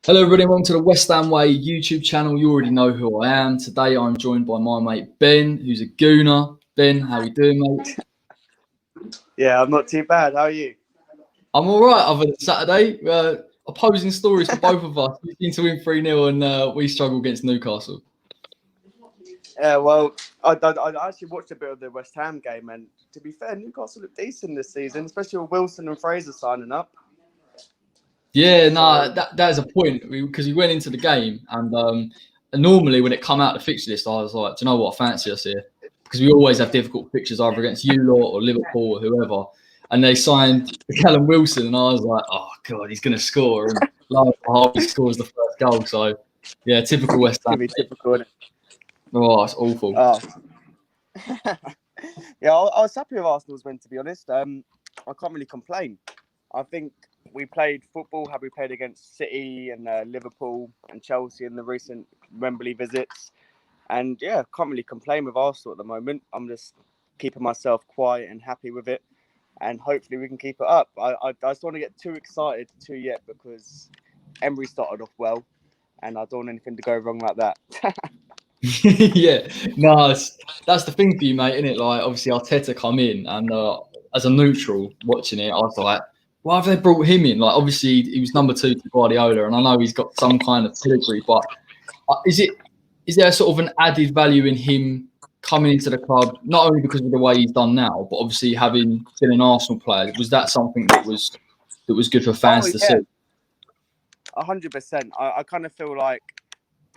Hello everybody, welcome to the West Ham Way YouTube channel. You already know who I am. Today I'm joined by my mate Ben, who's a gooner. Ben, how you doing, mate? Yeah, I'm not too bad. How are you? I'm all right other than Saturday. Opposing stories for both of us. We seem to win 3-0 and we struggle against Newcastle. Yeah, well, I actually watched a bit of the West Ham game, and to be fair, Newcastle looked decent this season, especially with Wilson and Fraser signing up. Yeah, no, So, that is a point because we went into the game and normally when it come out the fixture list, I was like, do you know what, I fancy us here because we always have difficult fixtures either against you lot or Liverpool or whoever. And they signed Callum Wilson, and I was like, oh god, he's going to score. And lo and behold, he scores the first goal. So yeah, typical West it's Ham. gonna be typical, isn't it? Oh, it's awful. Oh. Yeah, I was happy with Arsenal's win, to be honest. I can't really complain. I think we played football. Have we played against City and Liverpool and Chelsea in the recent Wembley visits? And yeah, can't really complain with Arsenal at the moment. I'm just keeping myself quiet and happy with it, and hopefully we can keep it up. I just don't want to get too excited too yet because Emery started off well, and I don't want anything to go wrong like that. Yeah, no, that's the thing for you, mate, isn't it? Like, obviously, Arteta come in, and as a neutral watching it, I was like, why have they brought him in? Like, obviously, he was number 2 to Guardiola, and I know he's got some kind of pedigree, but is there sort of an added value in him coming into the club, not only because of the way he's done now, but obviously having been an Arsenal player? Was that something that was good for Oh fans to see? yeah, 100%. I kind of feel like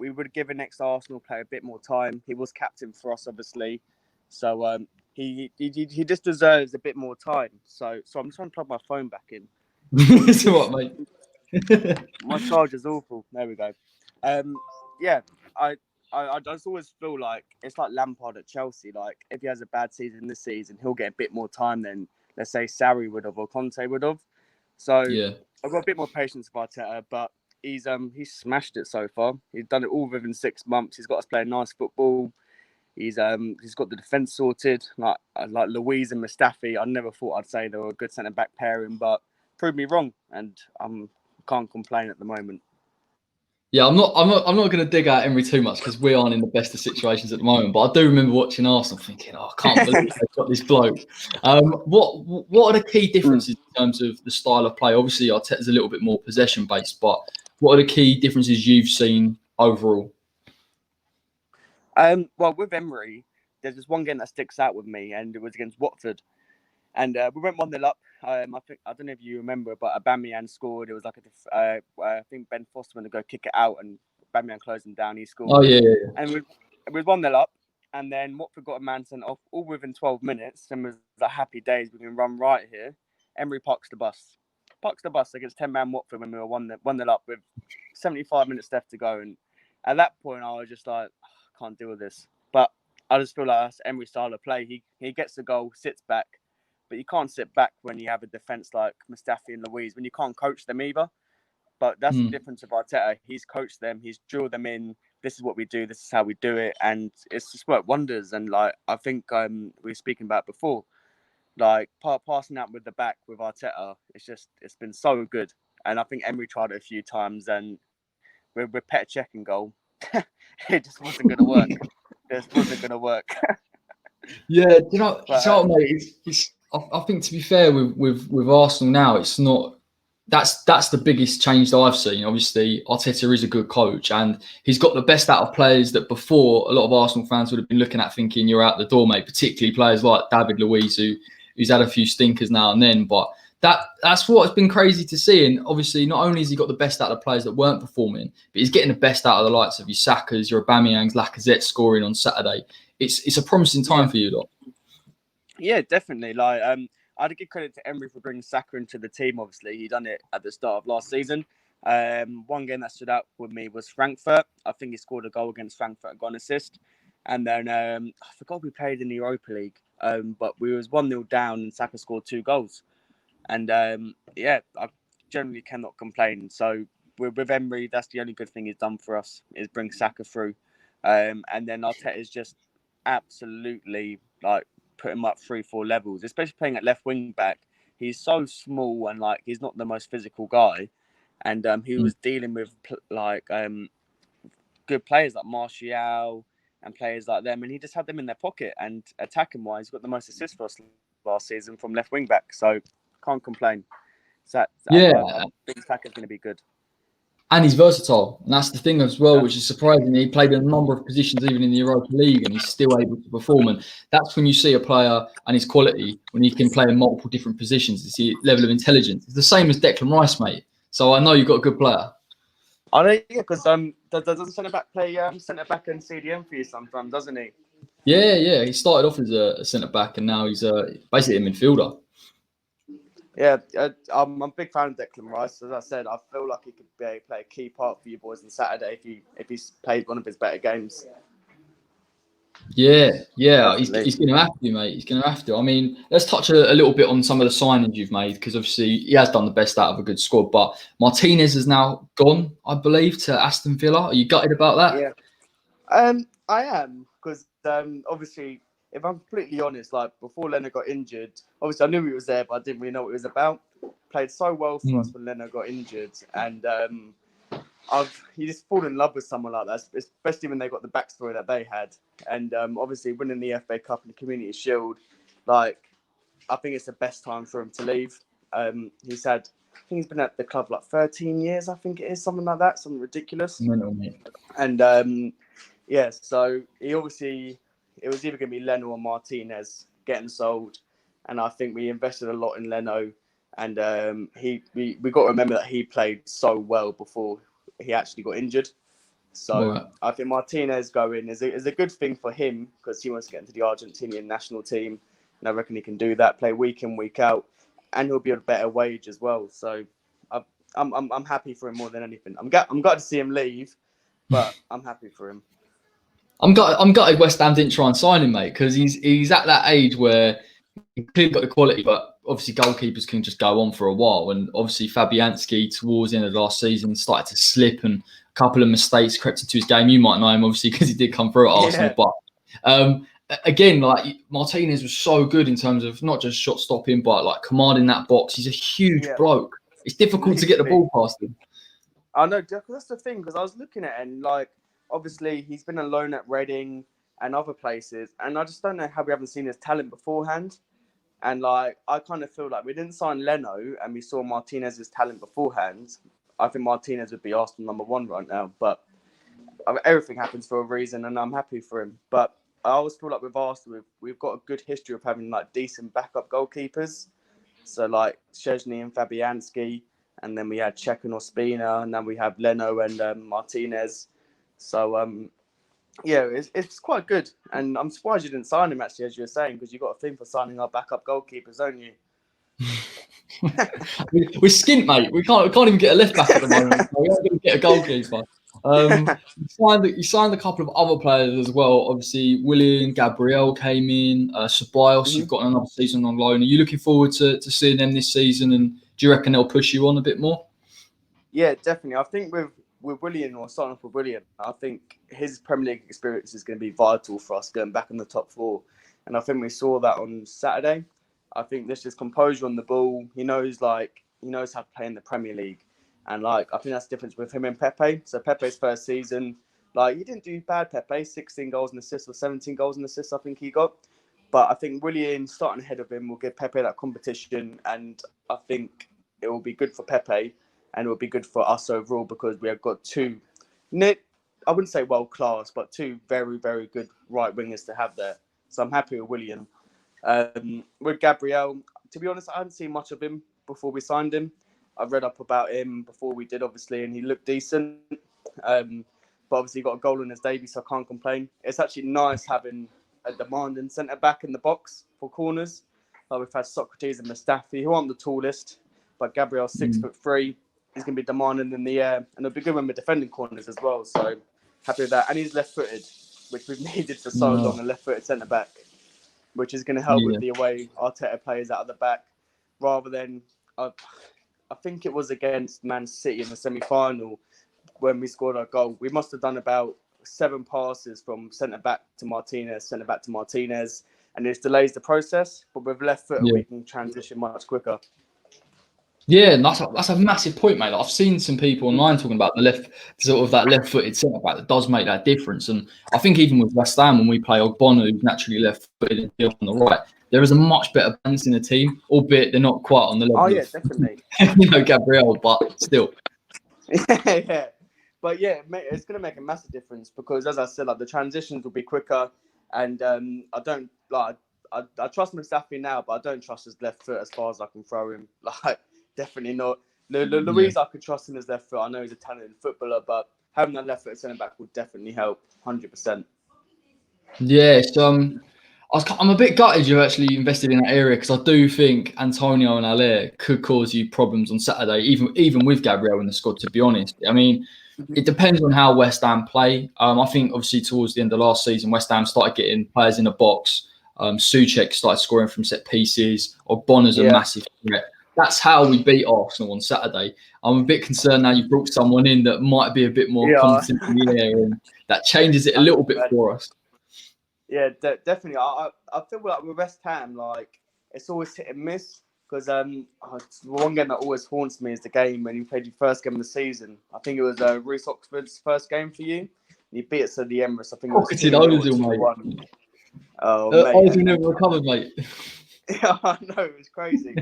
we would give an ex-Arsenal player a bit more time. He was captain for us, obviously, so he just deserves a bit more time. So I'm trying to plug my phone back in. So what, mate? My charger's awful. There we go. Um, yeah, I just always feel like it's like Lampard at Chelsea. Like if he has a bad season this season, he'll get a bit more time than let's say Sarri would have or Conte would have. So Yeah. I've got a bit more patience for Arteta, but he's smashed it so far. He's done it all within 6 months. He's got us playing nice football. He's got the defence sorted. Like Louise and Mustafi, I never thought I'd say they were a good centre back pairing, but proved me wrong, and can't complain at the moment. Yeah, I'm not going to dig out Emery too much because we aren't in the best of situations at the moment. But I do remember watching Arsenal, thinking, "Oh, I can't believe they've got this bloke." What are the key differences in terms of the style of play? Obviously, Arteta's a little bit more possession based, but what are the key differences you've seen overall? Well, with Emery, there's this one game that sticks out with me, and it was against Watford, and we went 1-0 up. I don't know if you remember, but Aubameyang scored. It was like I think Ben Foster went to go kick it out, and Aubameyang closed him down. He Oh scored, yeah, yeah, and it was 1-0 up. And then Watford got a man sent off all within 12 minutes, and was like happy days. We can run right here. Emery parks the bus against 10-man Watford when we were 1-0 up with 75 minutes left to go. And at that point, I was just like, I can't deal with this. But I just feel like that's Emery's style of play. He gets the goal, sits back, but you can't sit back when you have a defence like Mustafi and Louise, when you can't coach them either. But that's the yeah. difference of Arteta. He's coached them, he's drilled them in. This is what we do. This is how we do it, and it's just worked wonders. And like I think we were speaking about before, like passing out with the back with Arteta, it's been so good. And I think Emery tried it a few times, and with Petr Cech in goal, it just wasn't going to work. It just wasn't going to work. Yeah, you know, But mate, I think to be fair with Arsenal now, it's not. That's the biggest change that I've seen. Obviously, Arteta is a good coach, and he's got the best out of players that before a lot of Arsenal fans would have been looking at, thinking you're out the door, mate. Particularly players like David Luiz, who's had a few stinkers now and then, but. That's what's been crazy to see. And obviously, not only has he got the best out of the players that weren't performing, but he's getting the best out of the likes of your Sakas, your Aubameyangs, Lacazette scoring on Saturday. It's a promising time for you, lot. yeah, definitely. Like I'd give credit to Emery for bringing Saka into the team. Obviously, he done it at the start of last season. One game that stood out with me was Frankfurt. I think he scored a goal against Frankfurt and got an assist. And then I forgot we played in the Europa League, but we was 1-0 down and Saka scored 2 goals. And yeah, I generally cannot complain. So with Emery, that's the only good thing he's done for us is bring Saka through. And then Arteta is just absolutely like put him up 3-4 levels, especially playing at left wing back. He's so small and like he's not the most physical guy. and he was dealing with good players like Martial and players like them, and he just had them in their pocket. And attacking wise, got the most assists for us last season from left wing back, so can't complain. So I think Saka's going to be good. And he's versatile, and that's the thing as well, which is surprising. He played in a number of positions, even in the Europa League, and he's still able to perform. And that's when you see a player and his quality, when he can play in multiple different positions. It's the level of intelligence. It's the same as Declan Rice, mate. So I know you've got a good player. I know, yeah, because doesn't centre back play centre back and CDM for you sometimes, doesn't he? Yeah. He started off as a centre back, and now he's basically a midfielder. Yeah, I'm a big fan of Declan Rice. As I said, I feel like he could play a key part for you boys on Saturday if he's played one of his better games. Yeah. He's going to have to, mate. He's going to have to. I mean, let's touch a little bit on some of the signings you've made, because obviously he has done the best out of a good squad. But Martinez has now gone, I believe, to Aston Villa. Are you gutted about that? Yeah, I am, because obviously, if I'm completely honest, like before Leno got injured, obviously I knew he was there, but I didn't really know what it was about. Played so well for us when Leno got injured, and you just fall in love with someone like that, especially when they got the backstory that they had, and obviously winning the FA Cup and the Community Shield, like I think it's the best time for him to leave. I think he's been at the club like 13 years, I think it is, something like that, something ridiculous. And yeah, so it was either going to be Leno or Martinez getting sold, and I think we invested a lot in Leno, and we got to remember that he played so well before he actually got injured. So I think Martinez going is a good thing for him, because he wants to get into the Argentinian national team, and I reckon he can do that, play week in, week out, and he'll be on a better wage as well. So I'm happy for him more than anything. I'm glad to see him leave, but I'm happy for him. I'm gutted West Ham didn't try and sign him, mate, because he's at that age where he's clearly got the quality, but obviously goalkeepers can just go on for a while. And obviously Fabianski towards the end of last season started to slip, and a couple of mistakes crept into his game. You might know him obviously because he did come through at Arsenal, but again, like Martinez was so good in terms of not just shot stopping, but like commanding that box. He's a huge bloke. It's difficult to get the ball past him. I know, that's the thing, because I was looking at it, and like obviously he's been alone at Reading and other places, and I just don't know how we haven't seen his talent beforehand. And like I kind of feel like we didn't sign Leno and we saw Martinez's talent beforehand. I think Martinez would be Arsenal #1 right now, but everything happens for a reason, and I'm happy for him. But I always feel like with Arsenal, we've got a good history of having like decent backup goalkeepers. So like Szczesny and Fabianski, and then we had Cech and Ospina, and then we have Leno and Martinez. So yeah, it's quite good, and I'm surprised you didn't sign him actually, as you were saying, because you got a thing for signing our backup goalkeepers, don't you? We're skint, mate. We can't even get a left back at the moment. So we're going to get a goalkeeper. You signed a couple of other players as well. Obviously, Willian Gabriel came in. Ceballos, you've got another season on loan. Are you looking forward to seeing them this season? And do you reckon they'll push you on a bit more? Yeah, definitely. I think with Willian, or starting off with Willian, I think his Premier League experience is going to be vital for us going back in the top four. And I think we saw that on Saturday. I think there's just composure on the ball. He knows how to play in the Premier League. And like I think that's the difference with him and Pepe. So Pepe's first season, like he didn't do bad, Pepe, 16 goals and assists or 17 goals and assists I think he got. But I think Willian starting ahead of him will give Pepe that competition, and I think it will be good for Pepe, and it will be good for us overall, because we have got two, I wouldn't say world class, but two very, very good right wingers to have there. So I'm happy with Willian. With Gabriel, to be honest, I hadn't seen much of him before we signed him. I've read up about him before we did, obviously, and he looked decent. But obviously, he got a goal in his debut, so I can't complain. It's actually nice having a demanding centre back in the box for corners. Like we've had Socrates and Mustafi, who aren't the tallest, but Gabriel's 6'3". He's going to be demanding in the air, and it'll be good when we're defending corners as well. So happy with that. And he's left-footed, which we've needed for so long, a left-footed centre back, which is going to help with the way Arteta plays out of the back, rather than I think it was against Man City in the semi-final when we scored our goal. We must have done about 7 passes from centre-back to Martinez, centre-back to Martinez, and it delays the process. But with left foot, we can transition much quicker. Yeah, and that's a massive point, mate. Like, I've seen some people online talking about the left, sort of that left-footed centre back that does make that difference. And I think even with West Ham, when we play Ogbonna, who's naturally left-footed and Diop on the right, there is a much better balance in the team, albeit they're not quite on the Oh level yeah, of definitely. Gabriel, but still. Yeah. But yeah, mate, it's going to make a massive difference because, as I said, like the transitions will be quicker, and I don't like I trust Mustafi now, but I don't trust his left foot as far as I can throw him. Like, definitely not. The Yeah. reason I could trust him as left foot, I know he's a talented footballer, but having that left foot centre back will definitely help, 100%. Yeah, I'm a bit gutted you actually invested in that area because I do think Antonio and Aller could cause you problems on Saturday, even with Gabriel in the squad. To be honest, I mean, it depends on how West Ham play. I think obviously towards the end of last season, West Ham started getting players in the box. Souček started scoring from set pieces. Bonner's a Yeah. massive threat. That's how we beat Arsenal on Saturday. I'm a bit concerned now you've brought someone in that might be a bit more Yeah. competent in the air, and that changes it a I little can bit imagine. for us. Yeah, definitely. I feel like with West Ham, like it's always hit and miss because one game that always haunts me is the game when you played your first game of the season. I think it was Reece Oxford's first game for you. You beat us at the Emirates. I think it was Pocketed 2-0 or Ozil, mate. 2-1. Oh mate, Ozil and never recovered, mate. yeah, I know it was crazy,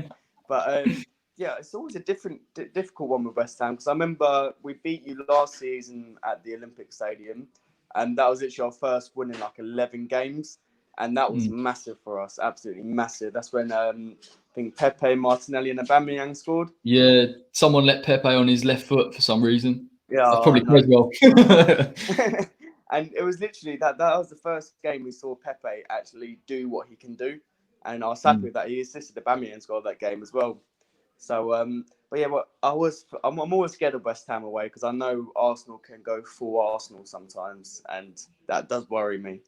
but yeah, it's always a difficult one with West Ham because I remember we beat you last season at the Olympic Stadium, and that was literally our first win in like 11 games, and that was Mm. massive for us, absolutely massive. That's when I think Pepe, Martinelli, and Aubameyang scored. Yeah, someone let Pepe on his left foot for some reason. Yeah, That's I probably know. Creswell. And it was literally that was the first game we saw Pepe actually do what he can do, and I was happy Mm. with that. He assisted Aubameyang score that game as well. So, but yeah, well, I'm always scared of West Ham away because I know Arsenal can go full Arsenal sometimes, and that does worry me,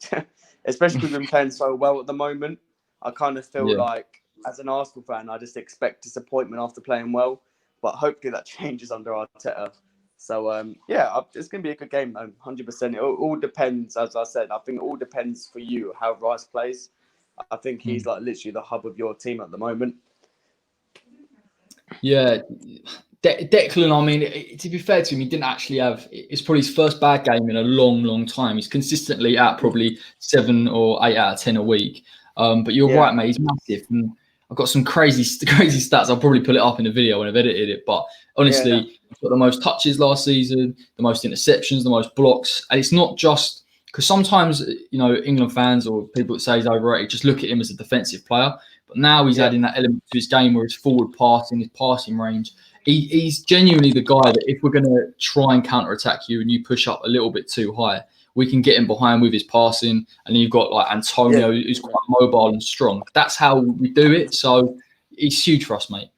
especially because we've been playing so well at the moment. I kind of feel Yeah. like, as an Arsenal fan, I just expect disappointment after playing well, but hopefully that changes under Arteta. So, yeah, it's going to be a good game, though, 100%. It all depends, as I said. I think it all depends for you how Rice plays. I think he's Mm. like literally the hub of your team at the moment. Yeah. Declan, I mean, to be fair to him, he didn't actually have. It's probably his first bad game in a long, long time. He's consistently at probably 7 or 8 out of 10 a week. But you're Yeah, right, mate. He's massive, and I've got some crazy stats. I'll probably put it up in a video when I've edited it. But yeah, honestly, he's got the most touches last season, the most interceptions, the most blocks, and it's not just because sometimes England fans or people that say he's overrated just look at him as a defensive player. But now he's yeah. adding that element to his game where his forward passing, his passing range. He's genuinely the guy that if we're going to try and counter-attack you and you push up a little bit too high, we can get him behind with his passing. And then you've got like Yeah, Antonio, who's quite mobile and strong. That's how we do it. So he's huge for us, mate.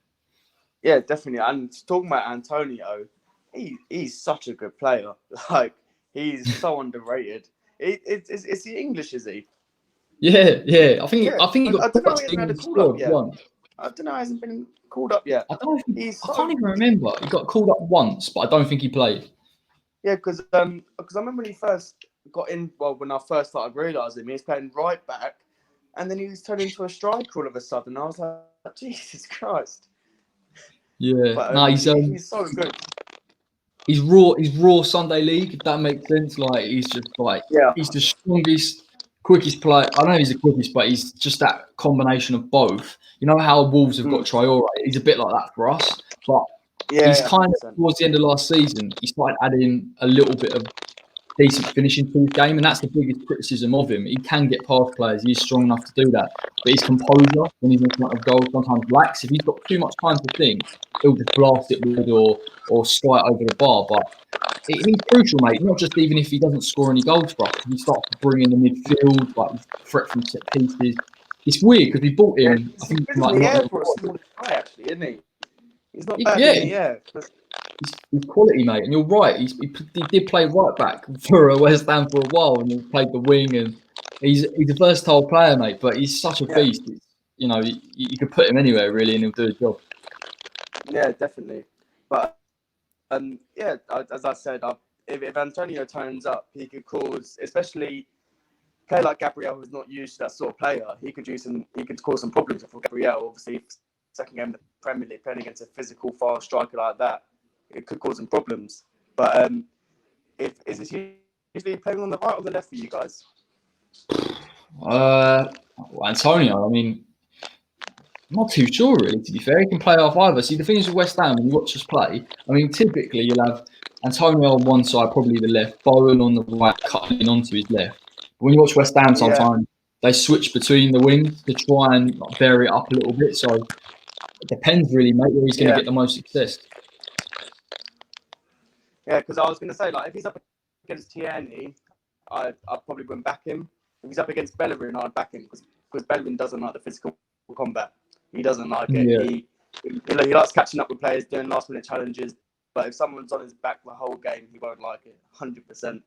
yeah, definitely. And talking about Antonio, he's such a good player. Like he's so underrated. Is he English? Is he? Yeah, yeah. Yeah. I think he got I don't called know. up He to the hasn't had a England call up squad yet. once. I don't know. He hasn't been called up yet. I don't. He's I can't so even remember. He got called up once, but I don't think he played. yeah. Because I remember when he first got in. Well, when I first started realising he was playing right back, and then he was turned into a striker all of a sudden. I was like, Jesus Christ! Yeah. But No, he's so good. he's raw. He's raw Sunday League. If that makes sense. Yeah. He's the strongest, quickest player. I know he's the quickest, but he's just that combination of both. You know how Wolves have got Mm. Traore. He's a bit like that for us, but he's Yeah. kind of 100%. towards the end of last season. He started adding a little bit of decent finishing to his game, and that's the biggest criticism of him. He can get past players. He's strong enough to do that, but his composure when he's in front of goal sometimes lacks. If he's got too much time to think, he'll just blast it with or sky it over the bar. But he's crucial, mate. Not just even if he doesn't score any goals for us, because he starts to bring in the midfield, like threat from set pieces. It's weird because we bought Yeah, him. I he's think good from in like the not. air for a small guy, actually, isn't he? He's not bad Yeah, in the air. he's quality, mate. And you're right. He did play right back for West Ham for a while, and he played the wing. And he's a versatile player, mate. But he's such a Yeah, beast. You could put him anywhere really, and he'll do the job. yeah, definitely. But yeah, as I said, if Antonio turns up, he could cause, especially a player like Gabriel, who's not used to that sort of player. He could cause some problems for Gabriel. Obviously, second game in the Premier League, playing against a physical, fast striker like that, it could cause some problems. But is it usually playing on the right or the left for you guys? Antonio, I mean, I'm not too sure really, to be fair. He can play off either. See, the thing is with West Ham, when you watch us play, I mean, typically you'll have Antonio on one side, probably the left, Bowen on the right, cutting onto his left. But when you watch West Ham sometimes, they switch between the wings to try and vary it up a little bit. So it depends really, mate, where he's going to get the most success. Yeah, because I was going to say, like, if he's up against Tierney, I probably wouldn't back him. If he's up against Bellerin, I'd back him because Bellerin doesn't like the physical combat. He doesn't like it. Yeah. He likes catching up with players, doing last-minute challenges. But if someone's on his back the whole game, he won't like it. 100%.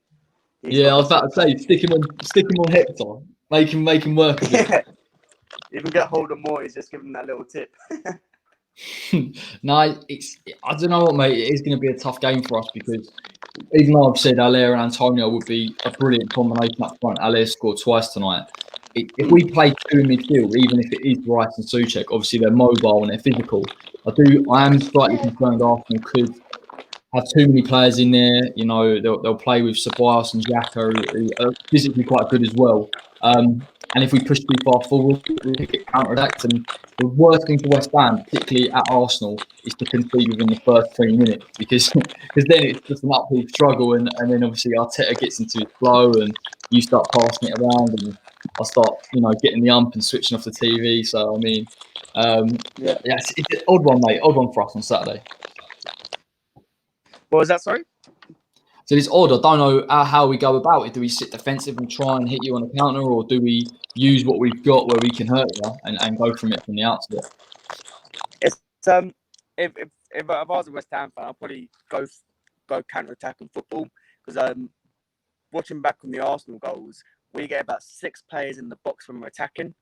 Yeah, I was about to say, stick him on Hector, make him work a bit. Even get hold of Moyes, just give him that little tip. No, I don't know what, mate. It is going to be a tough game for us because even though I've said Haller and Antonio would be a brilliant combination up front, Haller scored twice tonight. If we play two in midfield, even if it is Rice and Souček, obviously they're mobile and they're physical. I am slightly concerned Arsenal could have too many players in there. You know, they'll play with Ceballos and Xhaka, who are physically quite good as well. And if we push too far forward, we could get counter-attacked. And the worst thing for West Ham, particularly at Arsenal, is to concede within the first 3 minutes because then it's just an uphill struggle. And then obviously Arteta gets into his flow and you start passing it around and I start, getting the ump and switching off the TV. So, I mean, it's an odd one, mate. Odd one for us on Saturday. What was that, sorry? So it's odd. I don't know how we go about it. Do we sit defensive and try and hit you on a counter, or do we use what we've got where we can hurt you and go from it from the outset? It's if I was a West Ham fan, I'd probably go counter attack in football because watching back on the Arsenal goals, we get about 6 players in the box when we're attacking.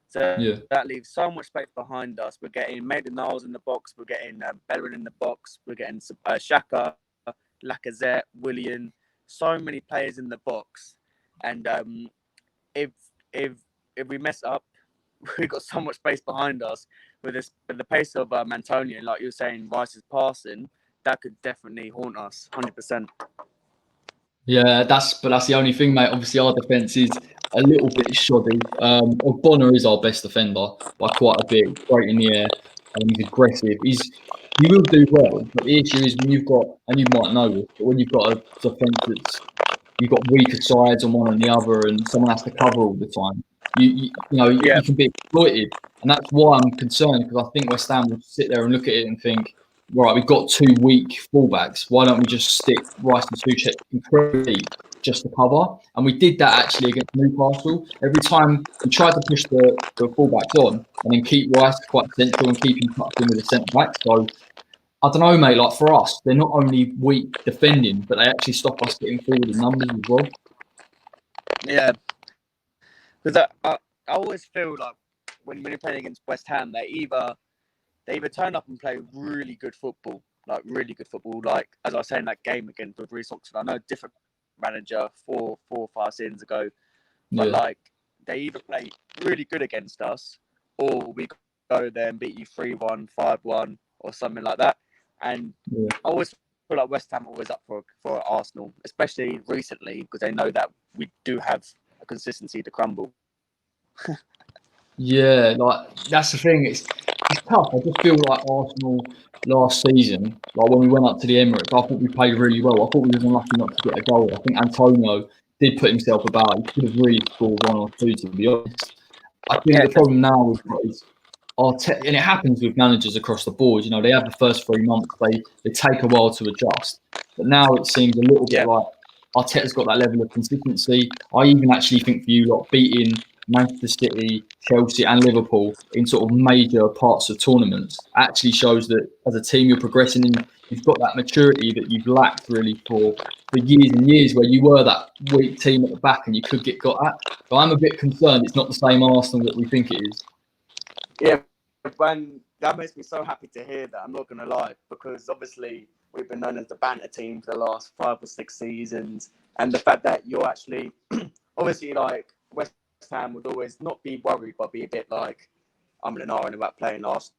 So that leaves so much space behind us. We're getting Maitland-Niles in the box. We're getting Bellerin in the box. We're getting Xhaka, Lacazette, Willian. So many players in the box. And if we mess up, we've got so much space behind us. With the pace of Antonio, like you were saying, Rice's passing, that could definitely haunt us, 100%. Yeah, that's the only thing, mate. Obviously, our defence is a little bit shoddy. Bonner is our best defender by quite a bit. Great in the air, and he's aggressive. He will do well, but the issue is when you've got, and you might know this, but when you've got a defence you've got weaker sides on one and the other, and someone has to cover all the time. You can be exploited, and that's why I'm concerned because I think West Ham will sit there and look at it and think, right, we've got 2 weak fullbacks. Why don't we just stick Rice and Souček incredibly just to cover? And we did that actually against Newcastle. Every time we tried to push the fullbacks on and then keep Rice quite central and keep him tucked in with the centre back. So I don't know, mate. Like for us, they're not only weak defending, but they actually stop us getting forward in numbers as well. Yeah, because I always feel like when you're playing against West Ham, they either turn up and play really good football, like as I was saying that game against with Reece Oxford. I know different manager 4 or 5 seasons ago, but they either play really good against us, or we go there and beat you 3-1, 5-1, or something like that. And I always feel like West Ham are always up for Arsenal, especially recently, because they know that we do have a consistency to crumble. Yeah, like that's the thing. It's tough. I just feel like Arsenal last season, like when we went up to the Emirates, I thought we played really well. I thought we was unlucky not to get a goal. I think Antonio did put himself about. He could have really scored 1 or 2, to be honest. I think the problem now we've got is Arteta, and it happens with managers across the board. They have the first 3 months, they take a while to adjust. But now it seems a little bit like Arteta's got that level of consistency. I even actually think for you lot beating Manchester City, Chelsea and Liverpool in sort of major parts of tournaments actually shows that as a team you're progressing and you've got that maturity that you've lacked really for years and years, where you were that weak team at the back and you could get got at. So I'm a bit concerned it's not the same Arsenal that we think it is. Yeah, that makes me so happy to hear that. I'm not going to lie, because obviously we've been known as the banter team for the last 5 or 6 seasons, and the fact that you're actually obviously like West Ham would always not be worried, but be a bit like I'm an iron about playing Arsenal.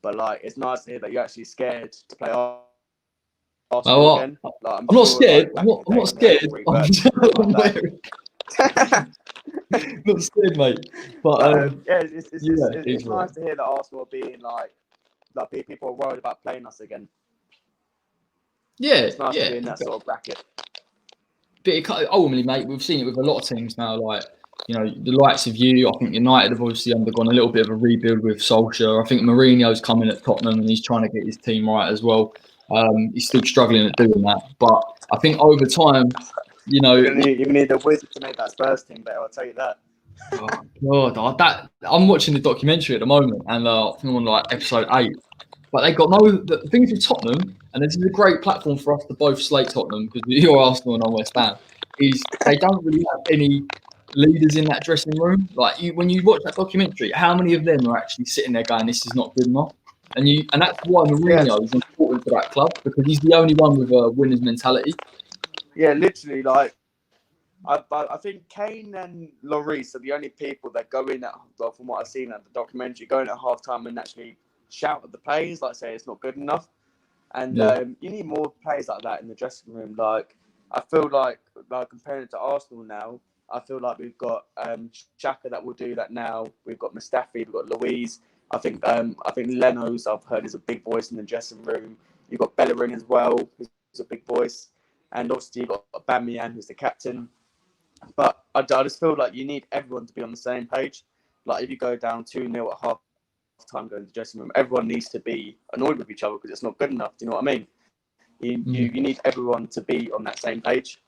but like it's nice to hear that you're actually scared to play Arsenal Well, again. Like, I'm not scared. Like, I'm not scared. I'm not scared, mate. But yeah, yeah, it's he's right. nice to hear that Arsenal are being like people are worried about playing us again. Yeah, It's nice to yeah. be in that sort of bracket. But ultimately, mate, we've seen it with a lot of teams now. Like, the likes of you. I think United have obviously undergone a little bit of a rebuild with Solskjaer. I think Mourinho's coming at Tottenham and he's trying to get his team right as well. He's still struggling at doing that, but I think over time, You're gonna need a wizard to make that Spurs team better. I'll tell you that. Oh God, I'm watching the documentary at the moment, and I think I'm on like episode 8. But they got the things with Tottenham, and this is a great platform for us to both slate Tottenham because you're Arsenal and I'm West Ham. Is they don't really have any leaders in that dressing room. Like when you watch that documentary, how many of them are actually sitting there going, "This is not good enough," and that's why Mourinho is important for that club because he's the only one with a winner's mentality. Yeah, literally, like I think Kane and Lloris are the only people that go in from what I've seen at the documentary, go in at halftime and actually shout at the players, like say it's not good enough. And Yeah. you need more players like that in the dressing room. Like I feel like comparing it to Arsenal now, I feel like we've got Xhaka that will do that now. We've got Mustafi, we've got Louise. I think Leno's I've heard is a big voice in the dressing room. You've got Bellerin as well, who's a big voice, and obviously you've got Aubameyang, who's the captain. But I just feel like you need everyone to be on the same page. Like if you go down 2-0 at half time going to the dressing room, everyone needs to be annoyed with each other because it's not good enough. Do you know what I mean? You need everyone to be on that same page.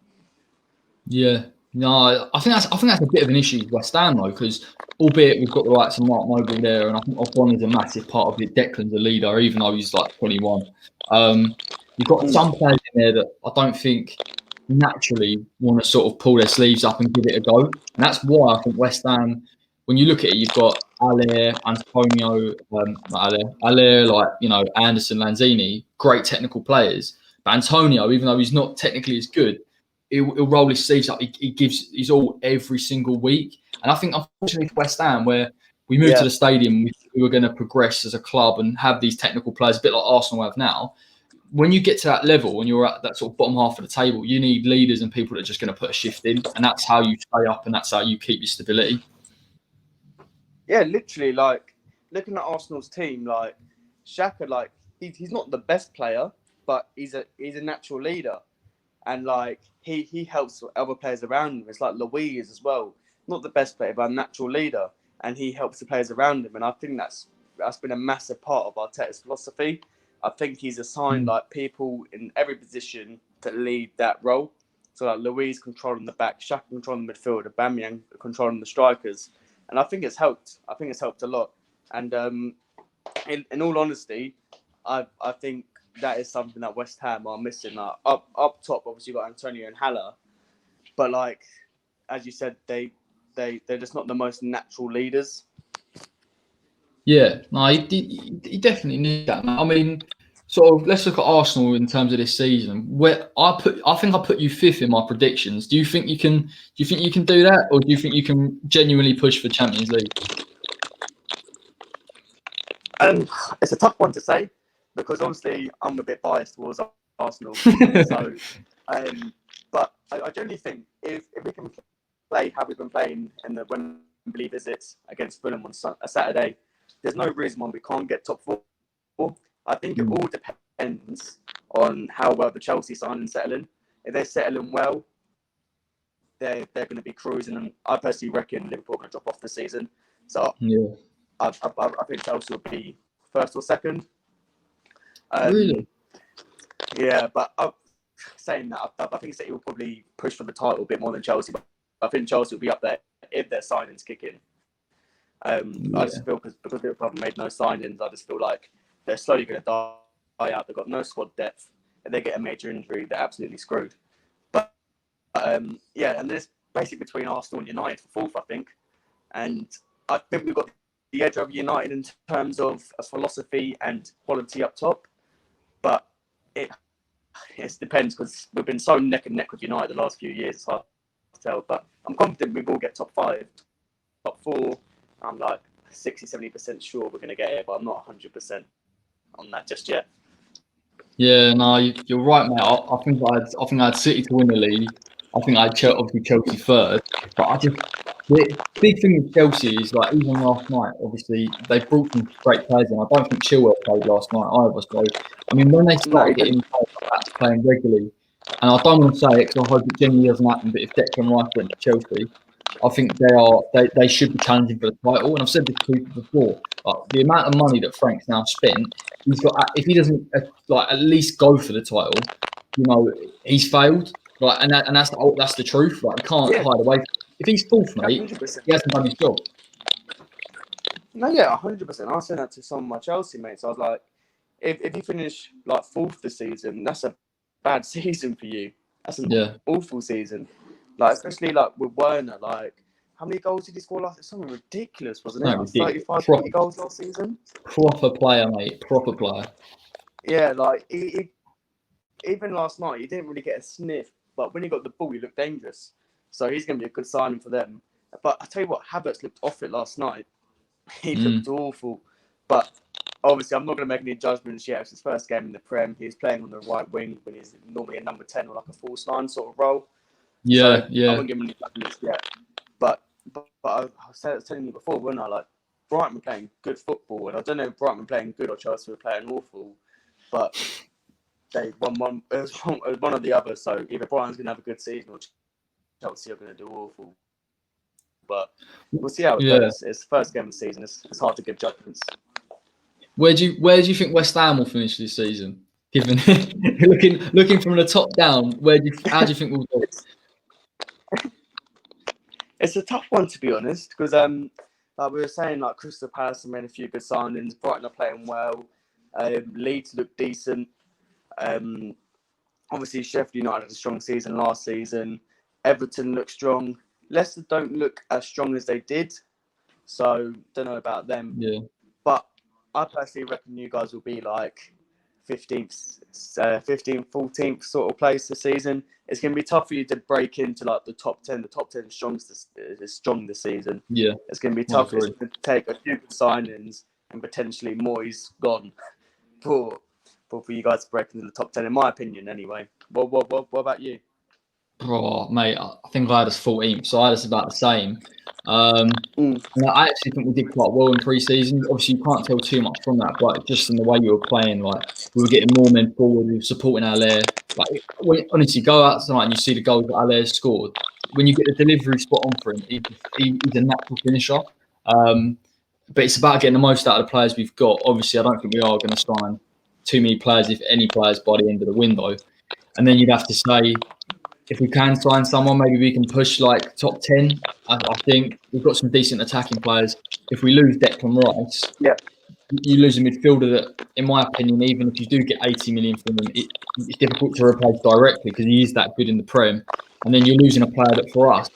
Yeah. No, I think that's a bit of an issue with West Ham though, because albeit we've got the likes of Mark Noble there, and I think Ocon is a massive part of it. Declan's a leader, even though he's like 21. You've got some players in there that I don't think naturally want to sort of pull their sleeves up and give it a go, and that's why I think West Ham. When you look at it, you've got Aller, Antonio, not Aller, like Anderson, Lanzini, great technical players. But Antonio, even though he's not technically as good, he'll roll his sleeves up. He gives his all every single week. And I think, unfortunately, for West Ham, where we moved to the stadium, we were going to progress as a club and have these technical players, a bit like Arsenal have now. When you get to that level, when you're at that sort of bottom half of the table, you need leaders and people that are just going to put a shift in. And that's how you stay up and that's how you keep your stability. Yeah, literally, like, looking at Arsenal's team, like, Xhaka, like, he's not the best player, but he's a natural leader. And, like, he helps other players around him. It's like Louise as well. Not the best player, but a natural leader. And he helps the players around him. And I think that's been a massive part of Arteta's philosophy. I think he's assigned, like, people in every position to lead that role. So, like, Louise controlling the back, Xhaka controlling the midfield, Aubameyang controlling the strikers. And I think it's helped. I think it's helped a lot. And in all honesty, I think that is something that West Ham are missing. Like, up top, obviously, you've got Antonio and Haller. But, like, as you said, they're just not the most natural leaders. Yeah, no, he definitely needs that. I mean, sort of. Let's look at Arsenal in terms of this season. Where I think I put you fifth in my predictions. Do you think you can? Do you think you can do that, or do you think you can genuinely push for Champions League? It's a tough one to say because obviously I'm a bit biased towards Arsenal. So, but I generally think if we can play how we've been playing in the Wembley visits against Fulham on a Saturday, there's no reason why we can't get top four. I think it all depends on how well the Chelsea signings settle in. If they're settling well, they're going to be cruising. And I personally reckon Liverpool are going to drop off the season. So I think Chelsea will be first or second. Really? Yeah, but saying that, I think City will probably push for the title a bit more than Chelsea. But I think Chelsea will be up there if their signings kick in. I just feel because Liverpool haven't made no signings, I just feel like they're slowly going to die out. They've got no squad depth. If they get a major injury, they're absolutely screwed. But yeah, and there's basically between Arsenal and United for fourth, I think. And I think we've got the edge over United in terms of a philosophy and quality up top. But it depends because we've been so neck and neck with United the last few years. It's hard to tell. But I'm confident we will get top 5, top 4. I'm like 60-70% sure we're going to get it, but I'm not 100% on that just yet. Yeah, no, you're right, mate. I think I had City to win the league. I think I had obviously Chelsea third, but the big thing with Chelsea is like even last night, obviously they brought some great players in. I don't think Chilwell played last night either. So I mean, when they start getting players playing regularly, and I don't want to say it because I hope it genuinely doesn't happen, but if Declan Rice went to Chelsea, I think they should be challenging for the title. And I've said this to people before, like the amount of money that Frank's now spent, he's got if he doesn't like at least go for the title, you know, he's failed. Like, and that's the truth. Like, you can't hide away. If he's fourth, mate, 100%. he hasn't done his job. No, yeah, 100%. I said that to some of my Chelsea mates. I was like, if you finish like fourth this season, that's a bad season for you. That's an awful season. Like, especially like with Werner. Like, how many goals did he score last? It's something ridiculous, wasn't it? Like 35, 40 goals last season. Proper player, mate. Proper player. Yeah, like even last night, he didn't really get a sniff. But when he got the ball, he looked dangerous. So he's going to be a good signing for them. But I tell you what, Havertz looked off it last night. He looked awful. But obviously, I'm not going to make any judgments yet. It's his first game in the Prem. He's playing on the right wing when he's normally a number 10 or like a false line sort of role. Yeah, I won't give him any judgments yet. But I was telling you before, wasn't I? Like, Brighton were playing good football. And I don't know if Brighton were playing good or Chelsea were playing awful. But they won one. It was one or the other. So either Brighton's going to have a good season or Chelsea are going to do awful. But we'll see how it goes. It's the first game of the season. It's hard to give judgments. Where do you think West Ham will finish this season? Given looking from the top down, how do you think we'll go? It's a tough one, to be honest, because like we were saying, like Crystal Palace have made a few good signings. Brighton are playing well. Leeds look decent. Obviously, Sheffield United had a strong season last season. Everton look strong. Leicester don't look as strong as they did, so don't know about them. Yeah. But I personally reckon you guys will be like 15th, 14th sort of place this season. It's going to be tough for you to break into like the top 10. The top 10 is strong this season. Yeah. It's going to be tough. It's going to take a few good signings and potentially Moyes gone for you guys to break into the top 10, in my opinion, anyway. What about you? Oh, mate, I think I had us 14th, so I had us about the same. And I actually think we did quite well in pre-season. Obviously, you can't tell too much from that, but just in the way you were playing, like we were getting more men forward, we were supporting Allaire. Like, honestly, go out tonight and you see the goals that Allaire scored. When you get the delivery spot on for him, he's a natural finisher. But it's about getting the most out of the players we've got. Obviously, I don't think we are going to sign too many players, if any players, by the end of the window. And then you'd have to say, if we can sign someone, maybe we can push like top 10. I think we've got some decent attacking players. If we lose Declan Rice, you lose a midfielder that, in my opinion, even if you do get 80 million from him, it's difficult to replace directly because he is that good in the Prem. And then you're losing a player that, for us,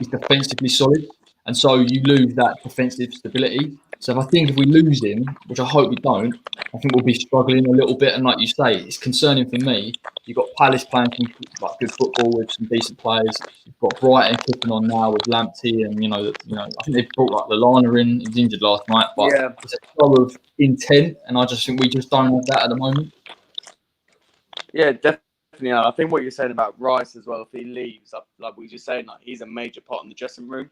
is defensively solid. And so you lose that defensive stability. So if we lose him, which I hope we don't, I think we'll be struggling a little bit. And like you say, it's concerning for me. You've got Palace playing some like good football with some decent players. You've got Brighton kicking on now with Lamptey, and I think they've brought like Lallana in. He was injured last night, but it's a show of intent, and I just think we just don't have that at the moment. Yeah, definitely. I think what you're saying about Rice as well, if he leaves, like we were just saying, like he's a major part in the dressing room.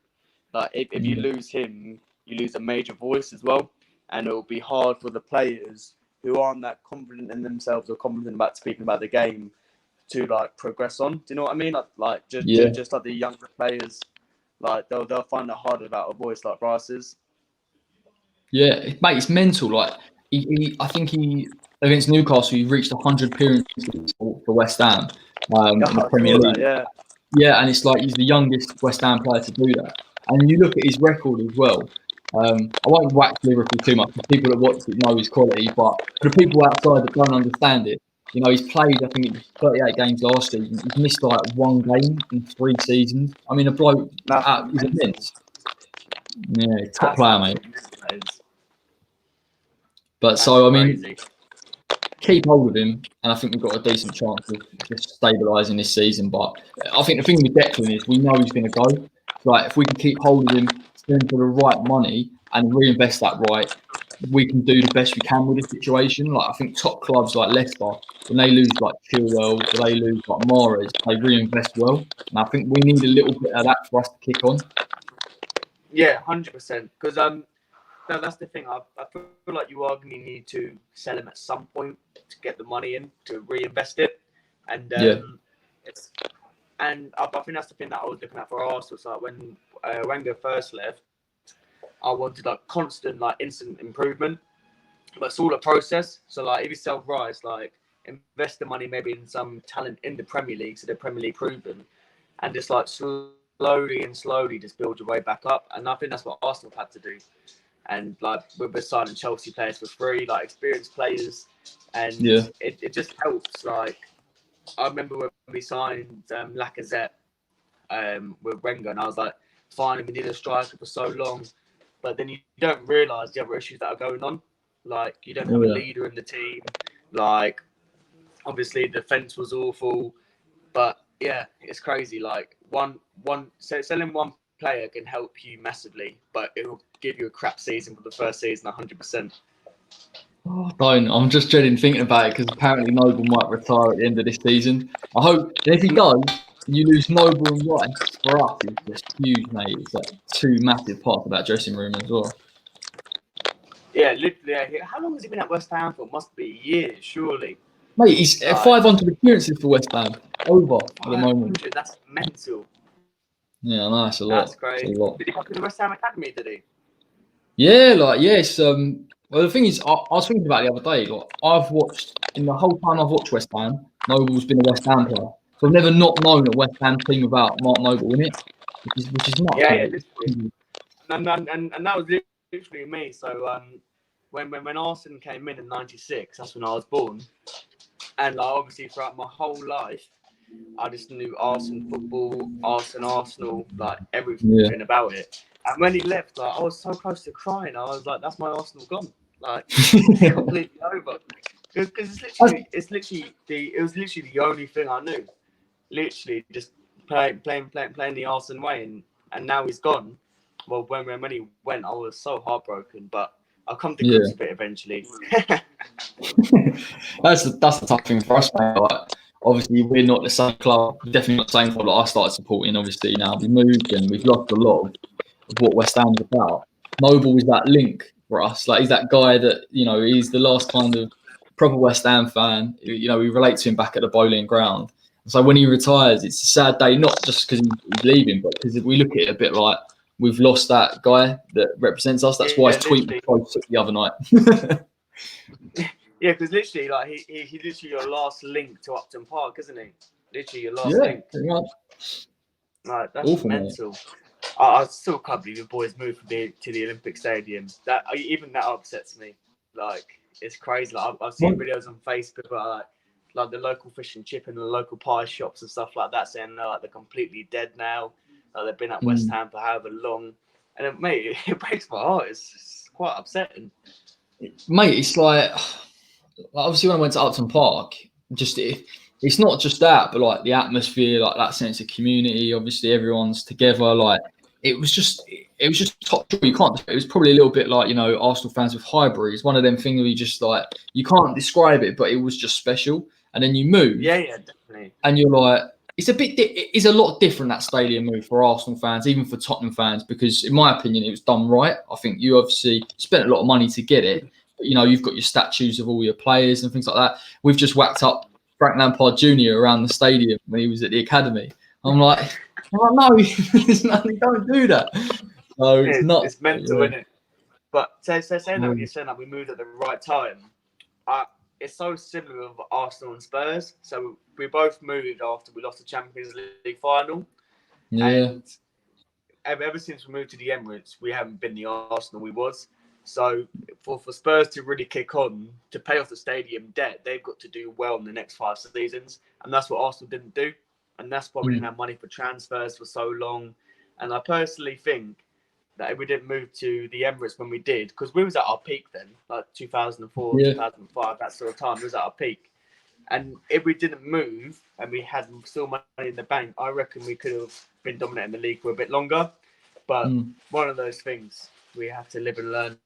Like if you lose him, you lose a major voice as well, and it will be hard for the players who aren't that confident in themselves or confident about speaking about the game to like progress on. Do you know what I mean? Just like the younger players, like they'll find it hard without a voice like Rice's. Yeah, mate, it's mental. Like I think against Newcastle, he reached 100 appearances for West Ham in the Premier League. Yeah, and it's like he's the youngest West Ham player to do that. And you look at his record as well. I won't wax Liverpool too much. The people that watch it know his quality, but for the people outside that don't understand it, he's played, I think it was 38 games last season. He's missed like one game in 3 seasons. I mean, a bloke is immense. Yeah, top player, mate. But so, I mean, keep hold of him, and I think we've got a decent chance of just stabilising this season. But I think the thing with Declan is we know he's going to go. Like, if we can keep hold of him, spend for the right money and reinvest that right, we can do the best we can with the situation. Like I think top clubs like Leicester, when they lose like Chilwell or they lose like Mahrez, they reinvest well. And I think we need a little bit of that for us to kick on. Yeah, 100%. Because that's the thing. I feel like you are going to need to sell him at some point to get the money in to reinvest it, and it's and I think that's the thing that I was looking at for Arsenal. So like when Wenger first left, I wanted like constant, like instant improvement, but it's all a process. So like if you sell Rice, like invest the money maybe in some talent in the Premier League, so they're Premier League proven, and just like slowly and slowly just build your way back up. And I think that's what Arsenal had to do. And like we're signing Chelsea players for free, like experienced players, and it just helps. Like I remember when we signed Lacazette with Wenger, and I was like, fine, we need a striker for so long, but then you don't realise the other issues that are going on. Like you don't have a leader in the team. Like obviously the defence was awful, but yeah, it's crazy. Like selling one player can help you massively, but it will give you a crap season for the first season, 100%. Oh, don't. I'm just dreading thinking about it because apparently Noble might retire at the end of this season. I hope if he does, you lose Noble and Rice. For us, it's just huge, mate. It's like two massive parts of that dressing room as well. Yeah, literally. How long has he been at West Ham for? Must be years, surely. Mate, he's 500 appearances for West Ham. Over at the moment. That's mental. Yeah, I know, it's a lot. That's crazy. It's a lot. Did he come to the West Ham Academy, did he? Yeah, like, yes. Well, the thing is, I was thinking about it the other day. Like, I've watched, in the whole time I've watched West Ham, Noble's been a West Ham player. So I've never not known a West Ham team without Mark Noble in it, which is nuts. Yeah, literally. And that was literally me. So when Arsenal came in '96, that's when I was born. And like, obviously throughout my whole life, I just knew Arsenal football, Arsenal, like everything about it. And when he left, like I was so close to crying. I was like, "That's my Arsenal gone, like it's completely over." Because it was literally the only thing I knew. Literally just playing the Arsenal way, and now he's gone. Well, when he went, I was so heartbroken, but I'll come to grips with it eventually. That's the tough thing for us, mate. Like, obviously, we're not the same club. We're definitely not the same club that I started supporting. Obviously, now we moved and we've lost a lot of what West Ham's about. Noble is that link for us. Like he's that guy that he's the last kind of proper West Ham fan. We relate to him back at the bowling ground. So when he retires, it's a sad day, not just because he's leaving, but because we look at it a bit like we've lost that guy that represents us. That's why his tweet was close the other night. Yeah, because literally, like he's literally your last link to Upton Park, isn't he? Literally your last link. Yeah. Like that's awful, mental. I still can't believe the boys moved to the Olympic Stadium. That even that upsets me. Like it's crazy. Like I've seen videos on Facebook about like the local fish and chip and the local pie shops and stuff like that, saying like they're completely dead now. Like they've been at West Ham for however long, and mate, it breaks my heart. It's quite upsetting. Mate, it's like obviously when I went to Upton Park, it's not just that, but like the atmosphere, like that sense of community. Obviously, everyone's together. Like it was just top. You can't. It was probably a little bit like Arsenal fans with Highbury. It's one of them things where you just like you can't describe it, but it was just special. And then you move. Yeah, definitely. And you're like, it's a lot different, that stadium move for Arsenal fans, even for Tottenham fans, because in my opinion, it was done right. I think you obviously spent a lot of money to get it. But, you've got your statues of all your players and things like that. We've just whacked up Frank Lampard Jr. around the stadium when he was at the academy. I'm like, no, don't do that. So it's not. It's mental, isn't it? But saying that when you're saying that we moved at the right time, it's so similar with Arsenal and Spurs. So we both moved after we lost the Champions League final. Yeah. And ever since we moved to the Emirates, we haven't been the Arsenal we was. So for Spurs to really kick on, to pay off the stadium debt, they've got to do well in the next 5 seasons. And that's what Arsenal didn't do. And that's why we didn't have money for transfers for so long. And I personally think that if we didn't move to the Emirates when we did, because we was at our peak then, like 2004, 2005, that sort of time, we was at our peak. And if we didn't move and we had still money in the bank, I reckon we could have been dominating the league for a bit longer. But one of those things we have to live and learn.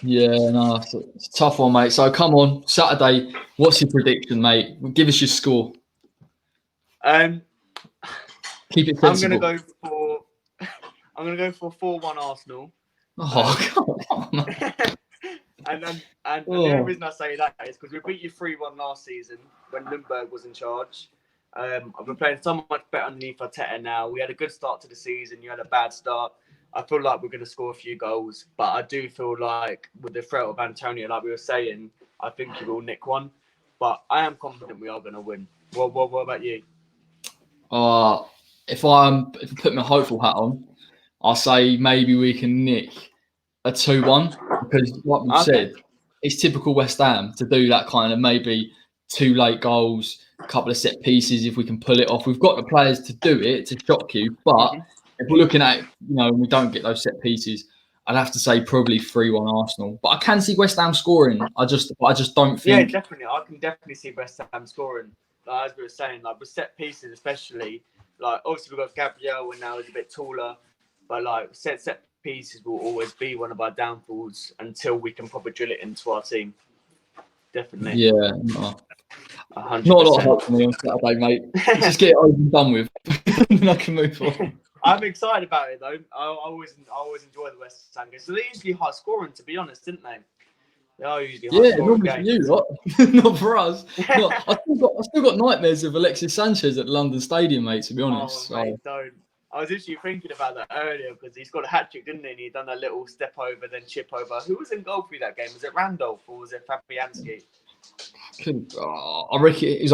Yeah, no, it's a tough one, mate. So come on, Saturday. What's your prediction, mate? Give us your score. Keep it sensible. I'm gonna go for 4-1 Arsenal. Oh, come on, mate. And the only reason I say that is because we beat you 3-1 last season when Nürnberg was in charge. We're playing so much better underneath Arteta now. We had a good start to the season. You had a bad start. I feel like we're going to score a few goals, but I do feel like with the threat of Antonio, like we were saying, I think he will nick one. But I am confident we are going to win. What about you? If I put my hopeful hat on, I'll say maybe we can nick a 2-1 because, like we've said, it's typical West Ham to do that kind of maybe 2 late goals, a couple of set pieces if we can pull it off. We've got the players to do it, to shock you, but if we're looking at, and we don't get those set pieces, I'd have to say probably 3-1 Arsenal. But I can see West Ham scoring. I just don't think. Yeah, definitely. I can definitely see West Ham scoring. Like, as we were saying, like with set pieces, especially, like obviously we've got Gabriel, and now he's a bit taller, but like set pieces will always be one of our downfalls until we can probably drill it into our team. Definitely. Yeah. No. 100%. Not a lot of hope for me on Saturday, mate. Let's just get it over and done with. And I can move on. I'm excited about it though. I always enjoy the West Ham games. So they're usually high scoring, to be honest, didn't they? They are usually high scoring games. For you, lot. Not for us. No, I still got nightmares of Alexis Sanchez at London Stadium, mate. To be honest. Mate, don't. I was actually thinking about that earlier because he's got a hat trick, didn't he? And he done a little step over, then chip over. Who was in goal for you that game? Was it Randolph or was it Fabianski? I reckon it was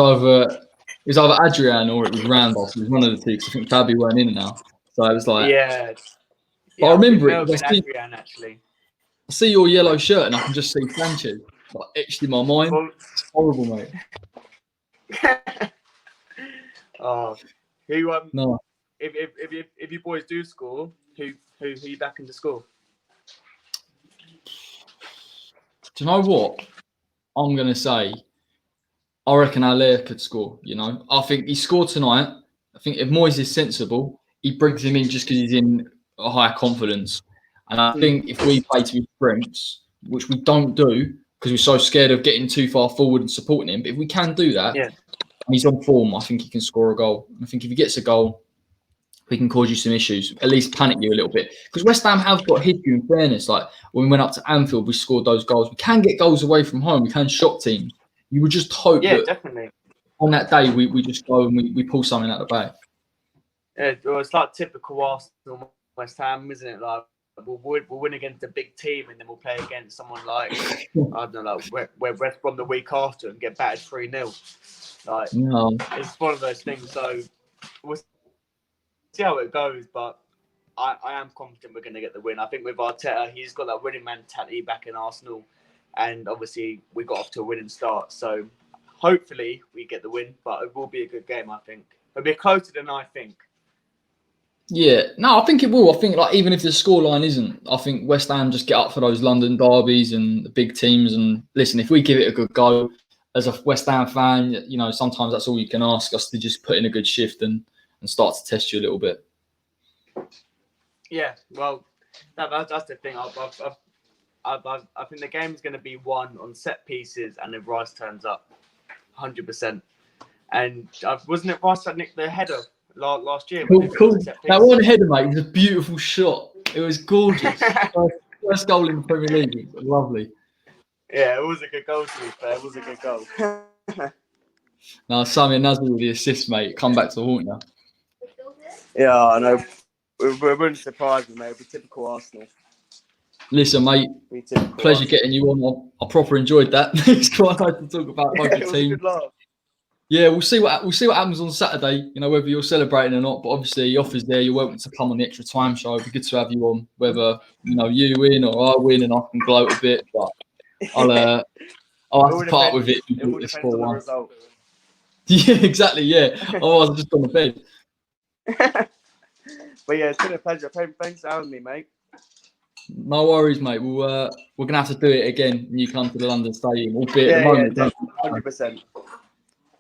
either Adrian or it was Randolph. It was one of the two because I think Fabi weren't in now. So it was like, But I remember it. Adrian, actually. I see your yellow shirt and I can just see Sanchez like etched in my mind. It's horrible, mate. No. If you boys do score, who you backing to score? Do you know what? I'm going to say, I reckon Allaire could score, I think he scored tonight. I think if Moyes is sensible, he brings him in just because he's in a higher confidence. And I think if we play to his strengths, which we don't do because we're so scared of getting too far forward and supporting him, but if we can do that, and he's on form, I think he can score a goal. I think if he gets a goal, we can cause you some issues, at least panic you a little bit. Because West Ham have got history, in fairness. Like when we went up to Anfield, we scored those goals. We can get goals away from home. We can shock teams. You would just hope that definitely. On that day we just go and we pull something out of the bag. Yeah, well, it's like typical Arsenal, West Ham, isn't it? Like we'll win against a big team and then we'll play against someone like I don't know, where West Brom the week after and get battered 3-0. Like it's one of those things. So we'll see how it goes, but I am confident we're going to get the win. I think with Arteta, he's got that winning mentality back in Arsenal, and obviously we got off to a winning start. So hopefully we get the win, but it will be a good game. I think it'll be closer than I think. Yeah, no, I think it will. I think like even if the scoreline isn't, I think West Ham just get up for those London derbies and the big teams. And listen, if we give it a good go, as a West Ham fan, sometimes that's all you can ask us to just put in a good shift and start to test you a little bit. Yeah, well, that's the thing. I think the game's going to be won on set pieces and if Rice turns up, 100%. And wasn't it Rice that nicked the header last year? Cool. That one header, mate, was a beautiful shot. It was gorgeous. First goal in the Premier League. It was lovely. Yeah, it was a good goal, to be fair. It was a good goal. Now, Sammy and Nasri with the assist, mate. Come back to haunt you. Yeah, I know. We wouldn't surprise me, mate. It'd be typical Arsenal. Listen, mate. Pleasure getting you on. I proper enjoyed that. It's quite hard to talk about both the teams. Yeah, we'll see what happens on Saturday. Whether you're celebrating or not. But obviously, the offer's there. You're welcome to come on the Extra Time show. It'd be good to have you on. Whether you win or I win, and I can gloat a bit. But I'll have to part with it. It will depend on the result. Yeah, exactly. Yeah. Otherwise, I'm just on the bed. But yeah, it's been a pleasure. Thanks for having me, mate. No worries, mate. We're gonna have to do it again when you come to the London Stadium, albeit at the moment. 100%.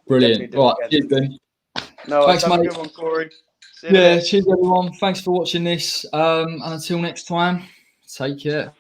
Brilliant. Right, cheers, Ben. No, thanks, have mate. a good one, Corey. Yeah, cheers everyone. Thanks for watching this. And until next time, take care.